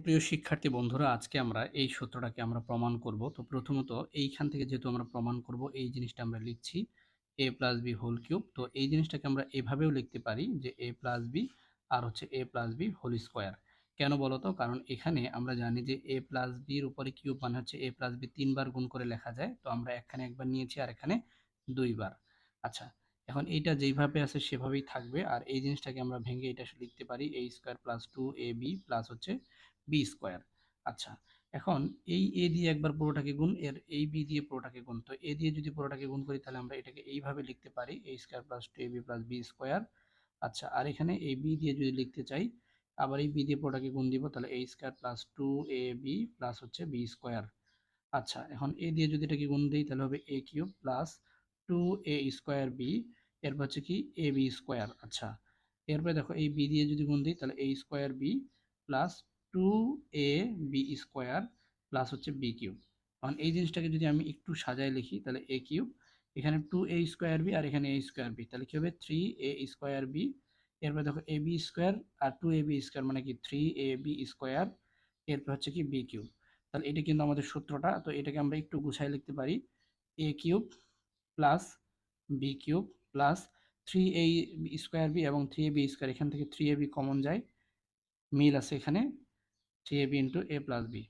প্রিয় শিক্ষার্থী বন্ধুরা, আজকে আমরা এই সূত্রটাকে আমরা প্রমাণ করব। তো প্রথমত এইখান থেকে যেহেতু আমরা প্রমাণ করব, এই জিনিসটা আমরা লিখছি a plus B whole cube. তো এই জিনিসটাকে আমরা এভাবেও লিখতে পারি যে a প্লাস বি আর হচ্ছে a plus B whole square. কেন বলো তো? কারণ এখানে আমরা জানি যে a প্লাস বির উপরে কিউব মানে হচ্ছে a প্লাস বি 3 বার গুণ করে লেখা যায়। তো আমরা এখানে একবার নিয়েছি আর এখানে 2 বার। আচ্ছা, এখন এইটা যেইভাবে আছে সেভাবেই থাকবে। আর এই জিনিসটাকে আমরা ভেঙে এটা লিখতে পারি a square plus 2ab plus হচ্ছে বি স্কোয়ার। আচ্ছা, এখন এই এ দিয়ে একবার পুরোটাকে গুণ, এর এই বি দিয়ে পুরোটাকে গুণ। তো এ দিয়ে যদি পুরোটাকে গুণ করি তাহলে আমরা এটাকে এইভাবে লিখতে পারি a square plus 2ab plus b square. আচ্ছা, আর এখানে এই বি দিয়ে যদি লিখতে চাই, আবার এই বি দিয়ে পুরোটাকে গুণ দিব, তাহলে a square plus 2ab plus হচ্ছে বি স্কোয়ার। আচ্ছা, এখন এ দিয়ে যদি এটাকে গুণ দিই তাহলে হবে a cube plus 2a square B, এরপর হচ্ছে কি এ বি স্কোয়ার। আচ্ছা, এরপরে দেখো এই বি দিয়ে যদি গুণ দিই তাহলে a square b plus 2ab square plus হচ্ছে বি কিউব। এখন এই জিনিসটাকে যদি আমি একটু সাজায় লিখি তাহলে এ কিউব, এখানে 2a স্কোয়ার বি আর এখানে এ স্কোয়ার বি, তাহলে কি হবে 3a স্কোয়ার বি। এরপর দেখো এ বি স্কোয়ার আর 2ab স্কোয়ার মানে কি 3ab স্কোয়ার, এরপর হচ্ছে কি বি কিউব। তাহলে এটা কিন্তু আমাদের সূত্রটা। তো এটাকে আমরা একটু গুছায় লিখতে পারি a cube plus b cube plus 3a square b এবং 3ab স্কোয়ার, এখান থেকে 3ab কমন যায়, মিল আছে এখানে, 3ab ইন্টু এ প্লাস বি।